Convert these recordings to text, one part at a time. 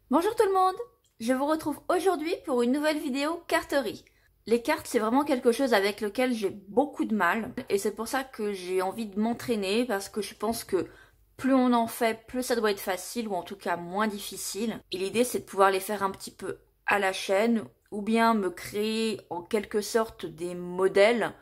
Bonjour tout le monde, je vous retrouve aujourd'hui pour une nouvelle vidéo carterie. Les cartes, c'est vraiment quelque chose avec lequel j'ai beaucoup de mal et c'est pour ça que j'ai envie de m'entraîner parce que je pense que plus on en fait, plus ça doit être facile ou en tout cas moins difficile. Et l'idée, c'est de pouvoir les faire un petit peu à la chaîne ou bien me créer en quelque sorte des modèles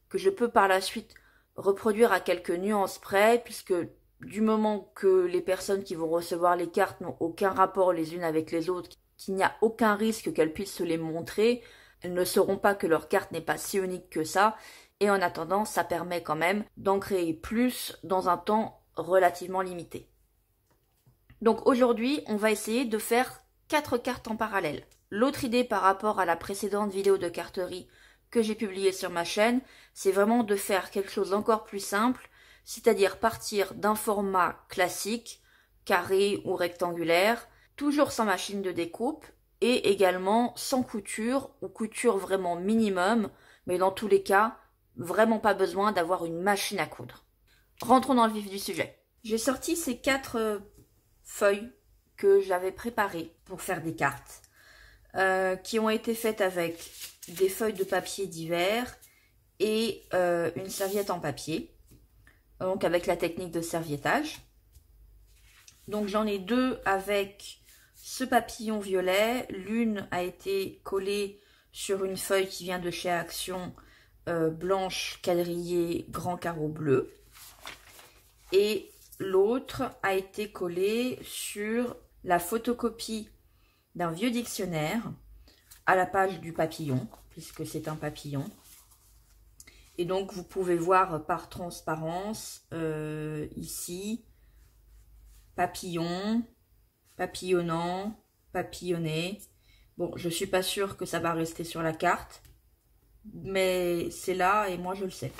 que je peux par la suite reproduire à quelques nuances près puisque du moment que les personnes qui vont recevoir les cartes n'ont aucun rapport les unes avec les autres, qu'il n'y a aucun risque qu'elles puissent se les montrer, elles ne sauront pas que leur carte n'est pas si unique que ça, et en attendant, ça permet quand même d'en créer plus dans un temps relativement limité. Donc aujourd'hui, on va essayer de faire 4 cartes en parallèle. L'autre idée par rapport à la précédente vidéo de carterie que j'ai publiée sur ma chaîne, c'est vraiment de faire quelque chose d'encore plus simple, c'est-à-dire partir d'un format classique, carré ou rectangulaire, toujours sans machine de découpe, et également sans couture, ou couture vraiment minimum, mais dans tous les cas, vraiment pas besoin d'avoir une machine à coudre. Rentrons dans le vif du sujet. J'ai sorti ces 4 feuilles que j'avais préparées pour faire des cartes, qui ont été faites avec des feuilles de papier divers et une serviette en papier, donc avec la technique de serviettage. Donc j'en ai 2 avec ce papillon violet. L'une a été collée sur une feuille qui vient de chez Action, blanche, quadrillée, grand carreau bleu. Et l'autre a été collée sur la photocopie d'un vieux dictionnaire à la page du papillon, puisque c'est un papillon. Et donc, vous pouvez voir par transparence, ici, papillon, papillonnant, papillonné. Bon, je suis pas sûre que ça va rester sur la carte, mais c'est là et moi je le sais.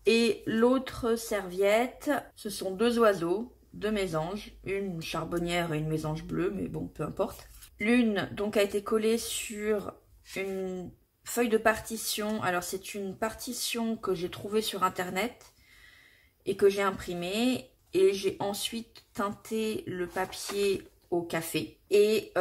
Et l'autre serviette, ce sont 2 oiseaux, 2 mésanges, une charbonnière et une mésange bleue, mais bon, peu importe. L'une donc a été collée sur une feuille de partition. Alors c'est une partition que j'ai trouvée sur internet et que j'ai imprimée, et j'ai ensuite teinté le papier au café. Et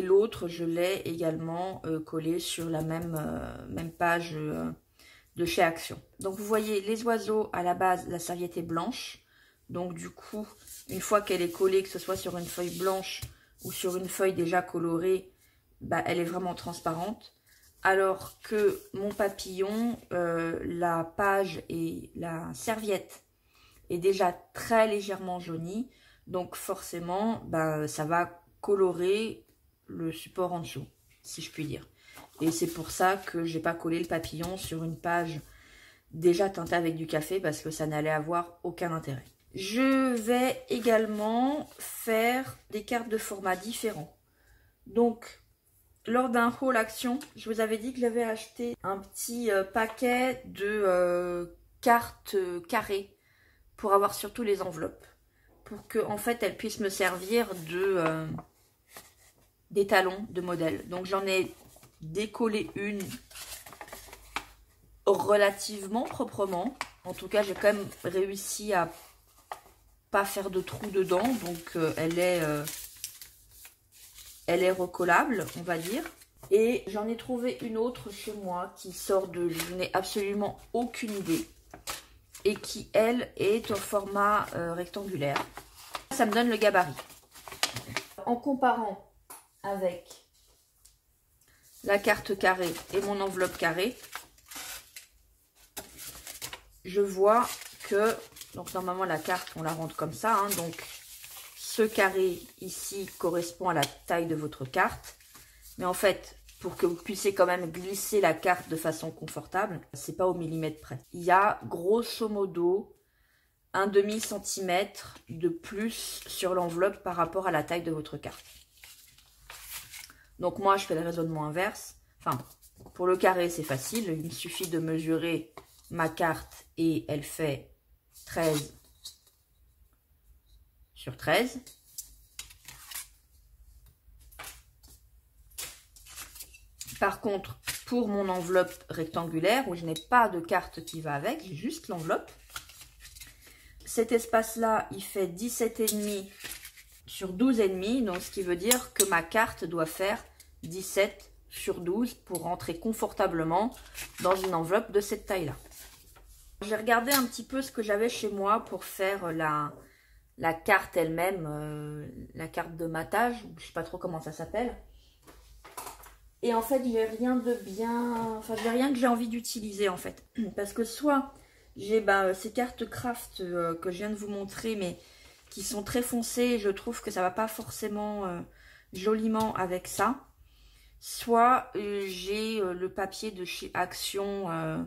l'autre, je l'ai également collé sur la même page de chez Action. Donc vous voyez les oiseaux, à la base la serviette est blanche, donc du coup une fois qu'elle est collée, que ce soit sur une feuille blanche ou sur une feuille déjà colorée, bah, elle est vraiment transparente. Alors que mon papillon, la page et la serviette est déjà très légèrement jaunie, donc forcément bah, ça va colorer le support en dessous, si je puis dire. Et c'est pour ça que j'ai pas collé le papillon sur une page déjà teintée avec du café, parce que ça n'allait avoir aucun intérêt. Je vais également faire des cartes de format différents. Donc, lors d'un haul Action, je vous avais dit que j'avais acheté un petit paquet de cartes carrées pour avoir surtout les enveloppes, pour que en fait elles puissent me servir de d'étalons de modèle. Donc j'en ai décollé une relativement proprement. En tout cas, j'ai quand même réussi à pas faire de trous dedans, donc elle est recollable, on va dire. Et j'en ai trouvé une autre chez moi qui sort de, je n'ai absolument aucune idée, et qui elle est au format rectangulaire. Ça me donne le gabarit. En comparant avec la carte carrée et mon enveloppe carrée, je vois que, donc normalement la carte on la rentre comme ça, hein, donc ce carré ici correspond à la taille de votre carte, mais en fait pour que vous puissiez quand même glisser la carte de façon confortable, c'est pas au millimètre près. Il y a grosso modo un demi-centimètre de plus sur l'enveloppe par rapport à la taille de votre carte. Donc moi je fais le raisonnement inverse. Enfin, pour le carré c'est facile, il me suffit de mesurer ma carte et elle fait 13 sur 13. Par contre, pour mon enveloppe rectangulaire, où je n'ai pas de carte qui va avec, j'ai juste l'enveloppe. Cet espace-là, il fait 17,5 sur 12,5. Donc ce qui veut dire que ma carte doit faire 17 sur 12 pour rentrer confortablement dans une enveloppe de cette taille-là. J'ai regardé un petit peu ce que j'avais chez moi pour faire la carte elle-même, la carte de matage, je sais pas trop comment ça s'appelle. Et en fait, j'ai rien de bien, enfin j'ai rien que j'ai envie d'utiliser en fait. Parce que soit j'ai ces cartes craft que je viens de vous montrer, mais qui sont très foncées, je trouve que ça va pas forcément joliment avec ça. Soit j'ai le papier de chez Action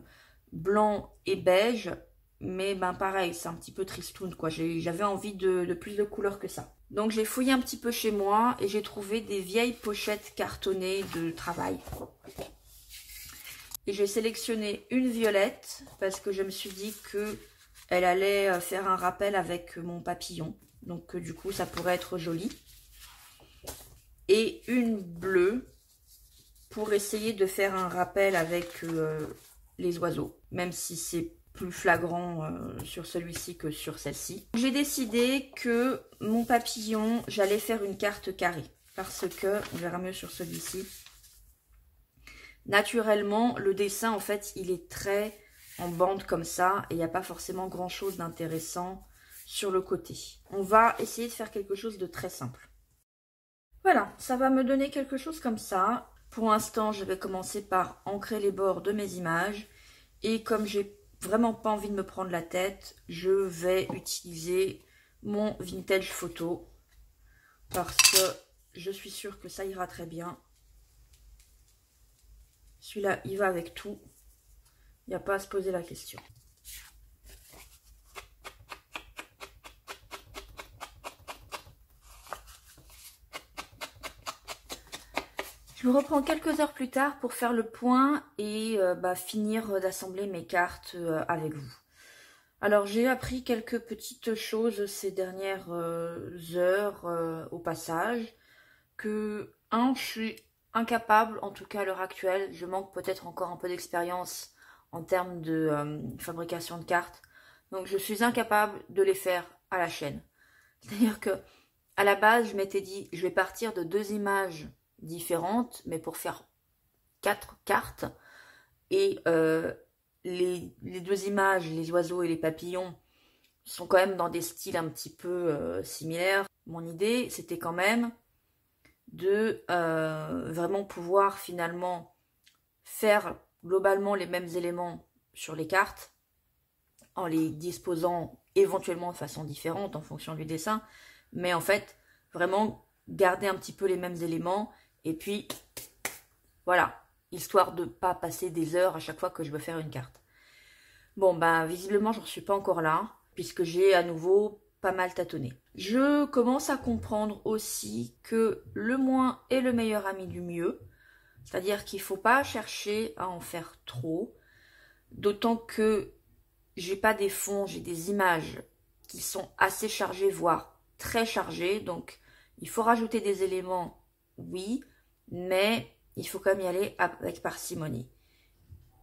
blanc et beige, mais pareil, c'est un petit peu tristoun quoi. J'avais envie de plus de couleurs que ça. Donc j'ai fouillé un petit peu chez moi et j'ai trouvé des vieilles pochettes cartonnées de travail. Et j'ai sélectionné une violette parce que je me suis dit que elle allait faire un rappel avec mon papillon. Donc du coup ça pourrait être joli. Et une bleue pour essayer de faire un rappel avec les oiseaux. Même si c'est plus flagrant sur celui-ci que sur celle-ci. J'ai décidé que mon papillon, j'allais faire une carte carrée. Parce que, on verra mieux sur celui-ci, naturellement, le dessin, en fait, il est très en bande comme ça. Et il n'y a pas forcément grand-chose d'intéressant sur le côté. On va essayer de faire quelque chose de très simple. Voilà, ça va me donner quelque chose comme ça. Pour l'instant, je vais commencer par ancrer les bords de mes images. Et comme j'ai vraiment pas envie de me prendre la tête, je vais utiliser mon vintage photo parce que je suis sûre que ça ira très bien. Celui-là, il va avec tout. Il n'y a pas à se poser la question. Je me reprends quelques heures plus tard pour faire le point et finir d'assembler mes cartes avec vous. Alors j'ai appris quelques petites choses ces dernières heures au passage. Que je suis incapable, en tout cas à l'heure actuelle, je manque peut-être encore un peu d'expérience en termes de fabrication de cartes. Donc je suis incapable de les faire à la chaîne. C'est-à-dire que à la base, je m'étais dit, je vais partir de 2 images différentes, mais pour faire 4 cartes. Et les 2 images, les oiseaux et les papillons, sont quand même dans des styles un petit peu similaires. Mon idée, c'était quand même de vraiment pouvoir finalement faire globalement les mêmes éléments sur les cartes, en les disposant éventuellement de façon différente en fonction du dessin, mais en fait, vraiment garder un petit peu les mêmes éléments. Et puis, voilà, histoire de ne pas passer des heures à chaque fois que je veux faire une carte. Bon, visiblement, j'en suis pas encore là, puisque j'ai à nouveau pas mal tâtonné. Je commence à comprendre aussi que le moins est le meilleur ami du mieux. C'est-à-dire qu'il ne faut pas chercher à en faire trop. D'autant que j'ai pas des fonds, j'ai des images qui sont assez chargées, voire très chargées. Donc, il faut rajouter des éléments, oui, mais il faut quand même y aller avec parcimonie.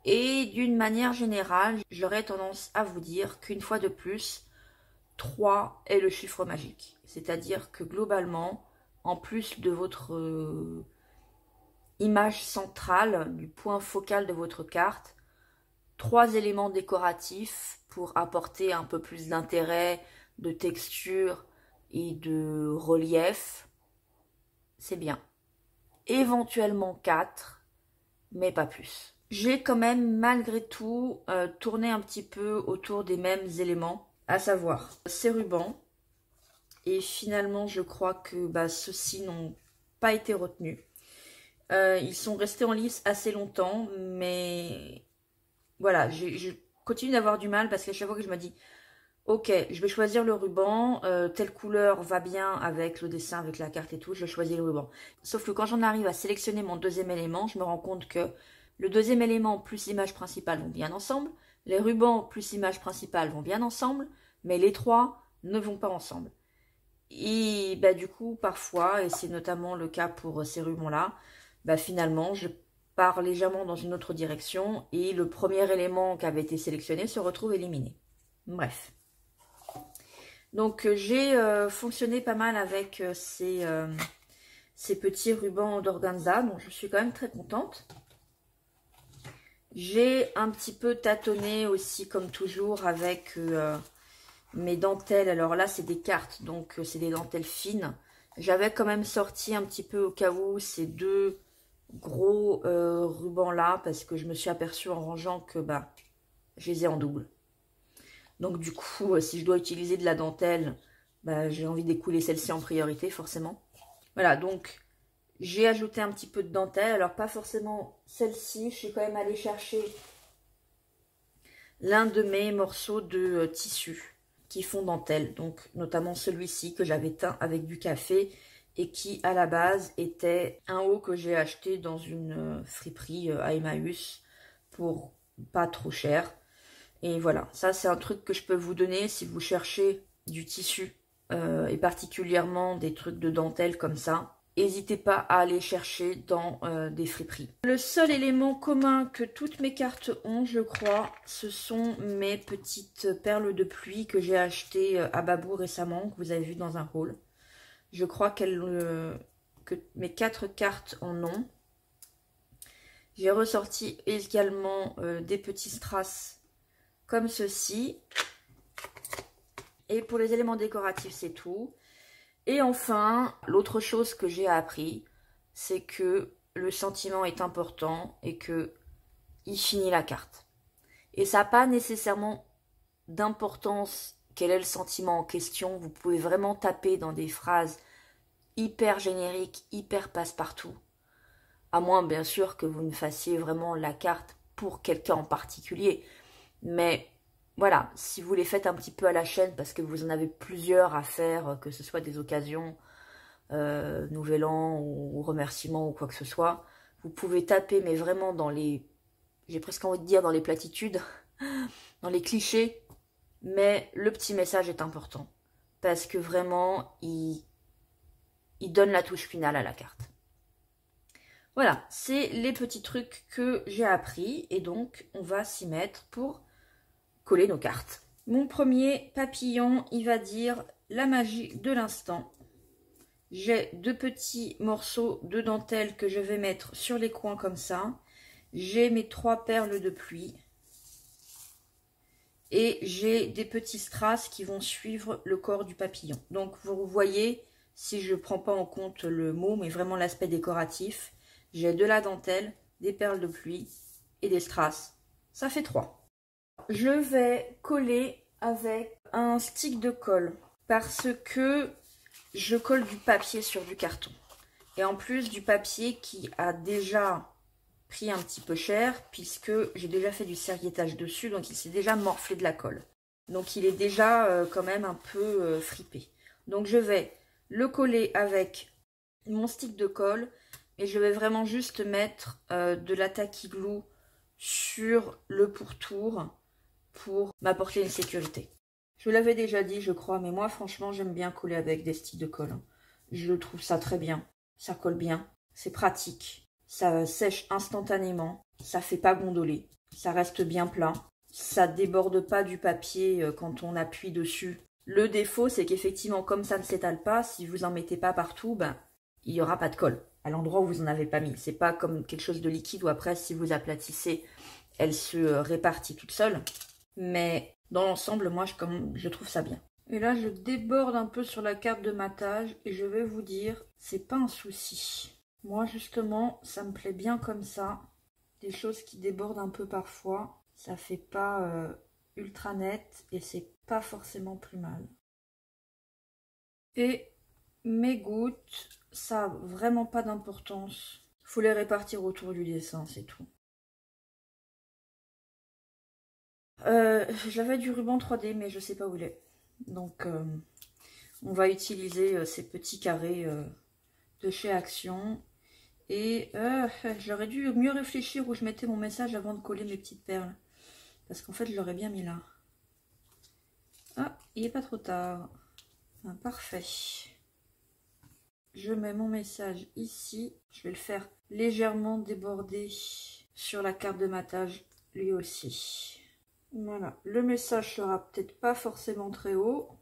Et d'une manière générale, j'aurais tendance à vous dire qu'une fois de plus, 3 est le chiffre magique. C'est-à-dire que globalement, en plus de votre image centrale, du point focal de votre carte, 3 éléments décoratifs pour apporter un peu plus d'intérêt, de texture et de relief, c'est bien. Éventuellement 4, mais pas plus. J'ai quand même malgré tout tourné un petit peu autour des mêmes éléments, à savoir ces rubans. Et finalement, je crois que ceux-ci n'ont pas été retenus. Ils sont restés en lice assez longtemps, mais voilà, je continue d'avoir du mal parce qu'à chaque fois que je me dis ok, je vais choisir le ruban, telle couleur va bien avec le dessin, avec la carte et tout, je choisis le ruban. Sauf que quand j'en arrive à sélectionner mon deuxième élément, je me rends compte que le deuxième élément plus l'image principale vont bien ensemble, les rubans plus l'image principale vont bien ensemble, mais les 3 ne vont pas ensemble. Et du coup, parfois, et c'est notamment le cas pour ces rubans-là, finalement, je pars légèrement dans une autre direction et le premier élément qui avait été sélectionné se retrouve éliminé. Bref. Donc j'ai fonctionné pas mal avec ces petits rubans d'organza, donc je suis quand même très contente. J'ai un petit peu tâtonné aussi comme toujours avec mes dentelles. Alors là c'est des cartes, donc c'est des dentelles fines. J'avais quand même sorti un petit peu au cas où ces deux gros rubans là, parce que je me suis aperçue en rangeant que bah, je les ai en double. Donc du coup, si je dois utiliser de la dentelle, bah, j'ai envie d'écouler celle-ci en priorité forcément. Voilà, donc j'ai ajouté un petit peu de dentelle. Alors pas forcément celle-ci, je suis quand même allée chercher l'un de mes morceaux de tissu qui font dentelle. Donc notamment celui-ci que j'avais teint avec du café et qui à la base était un haut que j'ai acheté dans une friperie à Emmaüs pour pas trop cher. Et voilà, ça c'est un truc que je peux vous donner si vous cherchez du tissu et particulièrement des trucs de dentelle comme ça. N'hésitez pas à aller chercher dans des friperies. Le seul élément commun que toutes mes cartes ont, je crois, ce sont mes petites perles de pluie que j'ai achetées à Babou récemment, que vous avez vu dans un haul. Je crois que mes 4 cartes en ont. J'ai ressorti également des petits strass comme ceci. Et pour les éléments décoratifs, c'est tout. Et enfin, l'autre chose que j'ai appris, c'est que le sentiment est important et que il finit la carte. Et ça n'a pas nécessairement d'importance quel est le sentiment en question. Vous pouvez vraiment taper dans des phrases hyper génériques, hyper passe-partout. À moins, bien sûr, que vous ne fassiez vraiment la carte pour quelqu'un en particulier. Mais voilà, si vous les faites un petit peu à la chaîne parce que vous en avez plusieurs à faire, que ce soit des occasions, Nouvel An ou remerciements ou quoi que ce soit, vous pouvez taper, mais vraiment dans les, j'ai presque envie de dire dans les platitudes, dans les clichés, mais le petit message est important parce que vraiment, il donne la touche finale à la carte. Voilà, c'est les petits trucs que j'ai appris et donc on va s'y mettre pour coller nos cartes. Mon premier papillon, il va dire la magie de l'instant. J'ai 2 petits morceaux de dentelle que je vais mettre sur les coins comme ça. J'ai mes 3 perles de pluie. Et j'ai des petits strass qui vont suivre le corps du papillon. Donc vous voyez, si je ne prends pas en compte le mot, mais vraiment l'aspect décoratif, j'ai de la dentelle, des perles de pluie et des strass. Ça fait 3. Je vais coller avec un stick de colle parce que je colle du papier sur du carton. Et en plus du papier qui a déjà pris un petit peu cher puisque j'ai déjà fait du serriettage dessus, donc il s'est déjà morflé de la colle. Donc il est déjà quand même un peu fripé. Donc je vais le coller avec mon stick de colle et je vais vraiment juste mettre de la tacky glue sur le pourtour pour m'apporter une sécurité. Je vous l'avais déjà dit, je crois, mais moi, franchement, j'aime bien coller avec des sticks de colle. Je trouve ça très bien. Ça colle bien. C'est pratique. Ça sèche instantanément. Ça fait pas gondoler. Ça reste bien plat. Ça déborde pas du papier quand on appuie dessus. Le défaut, c'est qu'effectivement, comme ça ne s'étale pas, si vous en mettez pas partout, ben, il n'y aura pas de colle à l'endroit où vous en avez pas mis. C'est pas comme quelque chose de liquide où après, si vous aplatissez, elle se répartit toute seule. Mais dans l'ensemble, moi, je trouve ça bien. Et là, je déborde un peu sur la carte de matage et je vais vous dire, c'est pas un souci. Moi, justement, ça me plaît bien comme ça. Des choses qui débordent un peu parfois, ça fait pas ultra net et c'est pas forcément plus mal. Et mes gouttes, ça n'a vraiment pas d'importance. Faut les répartir autour du dessin, c'est tout. J'avais du ruban 3D, mais je sais pas où il est. Donc, on va utiliser ces petits carrés de chez Action. Et j'aurais dû mieux réfléchir où je mettais mon message avant de coller mes petites perles. Parce qu'en fait, je l'aurais bien mis là. Ah, il n'est pas trop tard. Ah, parfait. Je mets mon message ici. Je vais le faire légèrement déborder sur la carte de matage, lui aussi. Voilà, le message sera peut-être pas forcément très haut.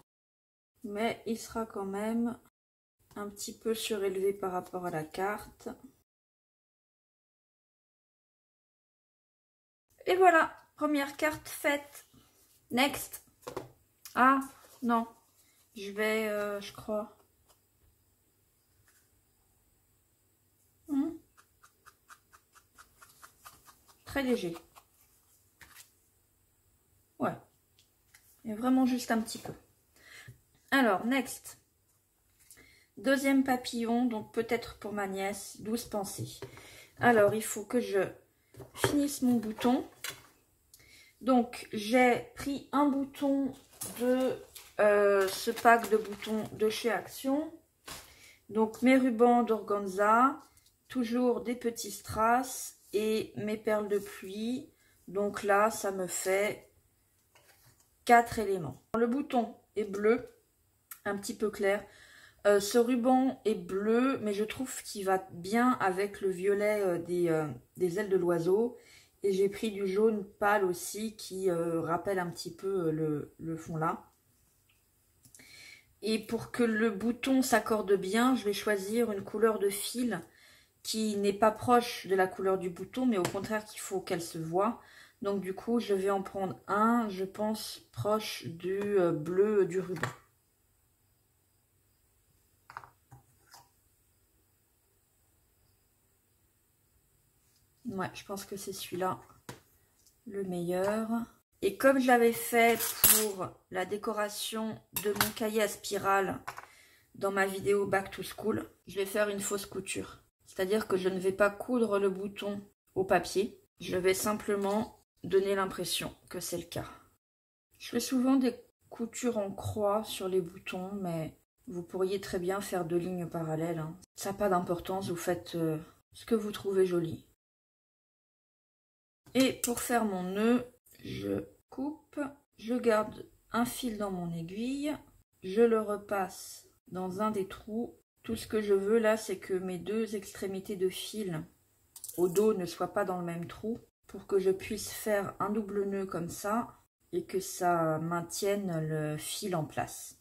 mais il sera quand même un petit peu surélevé par rapport à la carte. Et voilà, première carte faite. Next. Ah, non. Je vais, je crois. Très léger. Ouais. Et vraiment juste un petit peu. Alors, next. Deuxième papillon, donc peut-être pour ma nièce, 12 pensées. Alors, il faut que je finisse mon bouton. Donc, j'ai pris un bouton de ce pack de boutons de chez Action. Donc, mes rubans d'organza, toujours des petits strass et mes perles de pluie. Donc là, ça me fait 4 éléments. Le bouton est bleu, un petit peu clair. Ce ruban est bleu, mais je trouve qu'il va bien avec le violet des ailes de l'oiseau. Et j'ai pris du jaune pâle aussi qui rappelle un petit peu le fond là. Et pour que le bouton s'accorde bien, je vais choisir une couleur de fil qui n'est pas proche de la couleur du bouton, mais au contraire qu'il faut qu'elle se voie. Donc du coup, je vais en prendre un, je pense, proche du bleu du ruban. Ouais, je pense que c'est celui-là le meilleur. Et comme je l'avais fait pour la décoration de mon cahier à spirale dans ma vidéo Back to School, je vais faire une fausse couture. C'est-à-dire que je ne vais pas coudre le bouton au papier. Je vais simplement donner l'impression que c'est le cas. Je fais souvent des coutures en croix sur les boutons, mais vous pourriez très bien faire 2 lignes parallèles. Hein. Ça n'a pas d'importance, vous faites ce que vous trouvez joli. Et pour faire mon nœud, je coupe, je garde un fil dans mon aiguille, je le repasse dans un des trous. Tout ce que je veux là, c'est que mes 2 extrémités de fil au dos ne soient pas dans le même trou pour que je puisse faire un double nœud comme ça et que ça maintienne le fil en place.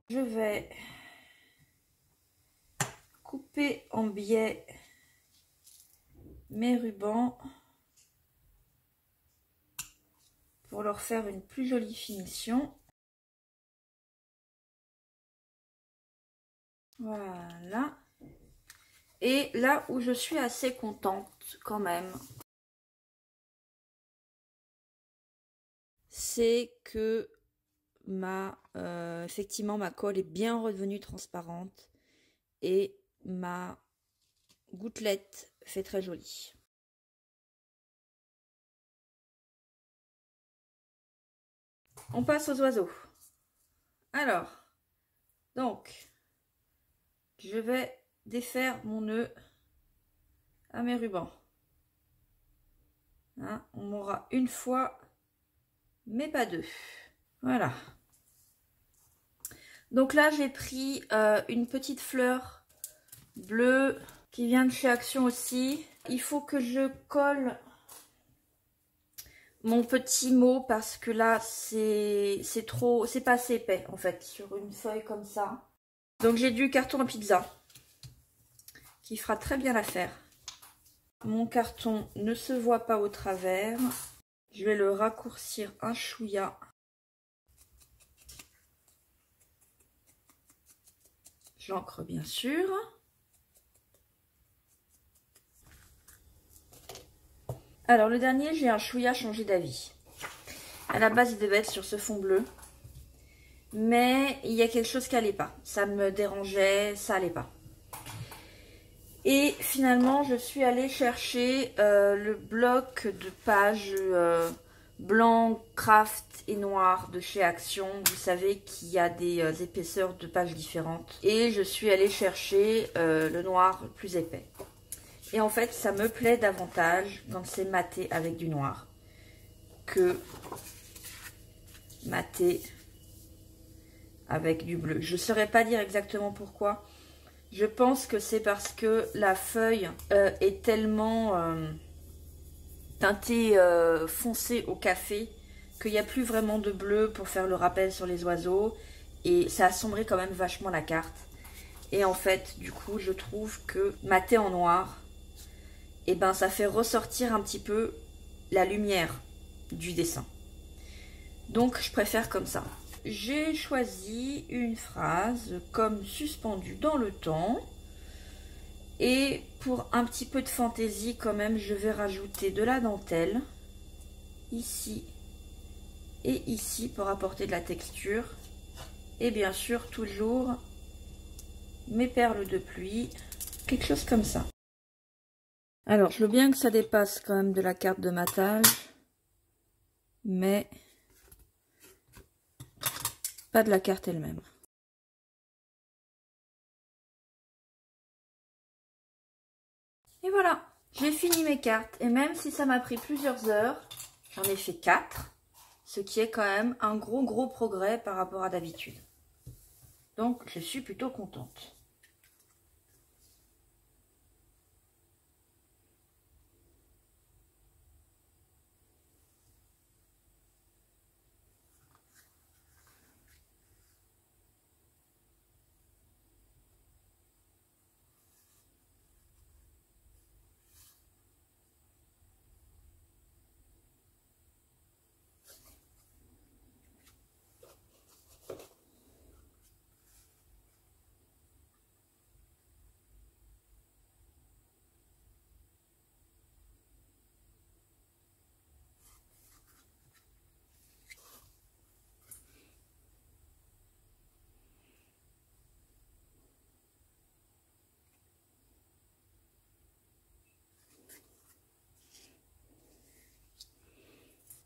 Je vais couper en biais mes rubans pour leur faire une plus jolie finition. Voilà. Et là où je suis assez contente quand même, c'est que effectivement ma colle est bien redevenue transparente et ma gouttelette fait très joli. On passe aux oiseaux. Alors, donc, je vais défaire mon nœud à mes rubans. Hein, on m'aura une fois, mais pas 2. Voilà. Donc là, j'ai pris une petite fleur bleue qui vient de chez Action aussi. Il faut que je colle mon petit mot parce que là, c'est pas assez épais en fait sur une feuille comme ça. Donc j'ai du carton à pizza qui fera très bien l'affaire. Mon carton ne se voit pas au travers. Je vais le raccourcir un chouïa. J'encre bien sûr. Alors le dernier, j'ai un chouïa changé d'avis. À la base, il devait être sur ce fond bleu. Mais il y a quelque chose qui n'allait pas. Ça me dérangeait, ça allait pas. Et finalement, je suis allée chercher le bloc de pages blanc, craft et noir de chez Action. Vous savez qu'il y a des épaisseurs de pages différentes. Et je suis allée chercher le noir plus épais. Et en fait, ça me plaît davantage quand c'est maté avec du noir que maté avec du bleu. Je ne saurais pas dire exactement pourquoi. Je pense que c'est parce que la feuille est tellement teintée foncée au café qu'il n'y a plus vraiment de bleu pour faire le rappel sur les oiseaux. Et ça assombrit quand même vachement la carte. Et en fait, du coup, je trouve que maté en noir, et ben, ça fait ressortir un petit peu la lumière du dessin. Donc, je préfère comme ça. J'ai choisi une phrase comme suspendue dans le temps. Et pour un petit peu de fantaisie quand même, je vais rajouter de la dentelle. Ici et ici pour apporter de la texture. Et bien sûr, toujours mes perles de pluie. Quelque chose comme ça. Alors, je veux bien que ça dépasse quand même de la carte de matage. Mais pas de la carte elle-même. Et voilà, j'ai fini mes cartes. Et même si ça m'a pris plusieurs heures, j'en ai fait 4. Ce qui est quand même un gros progrès par rapport à d'habitude. Donc, je suis plutôt contente.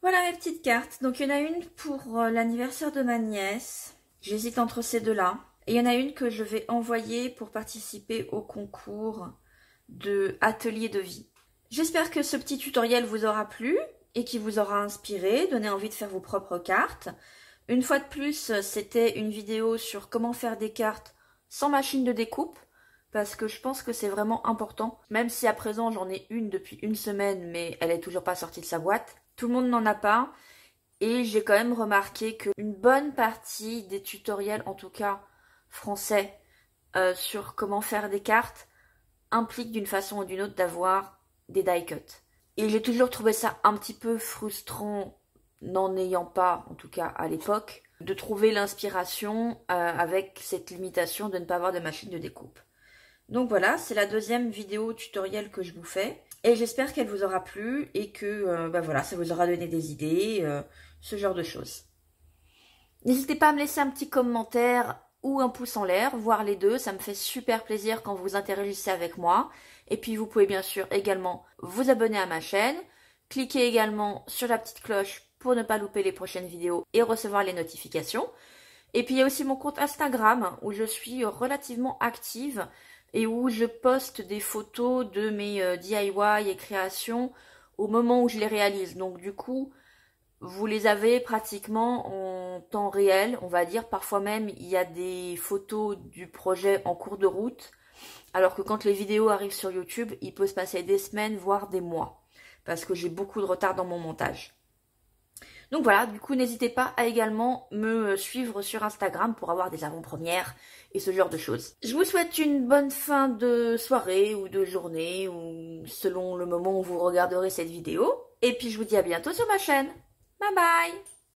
Voilà mes petites cartes. Donc il y en a une pour l'anniversaire de ma nièce. J'hésite entre ces deux-là. Et il y en a une que je vais envoyer pour participer au concours de atelier de vie. J'espère que ce petit tutoriel vous aura plu et qui vous aura inspiré, donné envie de faire vos propres cartes. Une fois de plus, c'était une vidéo sur comment faire des cartes sans machine de découpe. Parce que je pense que c'est vraiment important. Même si à présent j'en ai une depuis une semaine, mais elle est toujours pas sortie de sa boîte. Tout le monde n'en a pas. Et j'ai quand même remarqué qu'une bonne partie des tutoriels, en tout cas français, sur comment faire des cartes, implique d'une façon ou d'une autre d'avoir des die cuts. Et j'ai toujours trouvé ça un petit peu frustrant, n'en ayant pas, en tout cas à l'époque, de trouver l'inspiration avec cette limitation de ne pas avoir de machine de découpe. Donc voilà, c'est la deuxième vidéo tutoriel que je vous fais. Et j'espère qu'elle vous aura plu et que voilà, ça vous aura donné des idées, ce genre de choses. N'hésitez pas à me laisser un petit commentaire ou un pouce en l'air, voire les deux. Ça me fait super plaisir quand vous interagissez avec moi. Et puis vous pouvez bien sûr également vous abonner à ma chaîne. Cliquez également sur la petite cloche pour ne pas louper les prochaines vidéos et recevoir les notifications. Et puis il y a aussi mon compte Instagram où je suis relativement active et où je poste des photos de mes DIY et créations au moment où je les réalise. Donc du coup, vous les avez pratiquement en temps réel, on va dire. Parfois même, il y a des photos du projet en cours de route. Alors que quand les vidéos arrivent sur YouTube, il peut se passer des semaines, voire des mois. Parce que j'ai beaucoup de retard dans mon montage. Donc voilà, du coup, n'hésitez pas à également me suivre sur Instagram pour avoir des avant-premières et ce genre de choses. Je vous souhaite une bonne fin de soirée ou de journée ou selon le moment où vous regarderez cette vidéo. Et puis je vous dis à bientôt sur ma chaîne. Bye bye!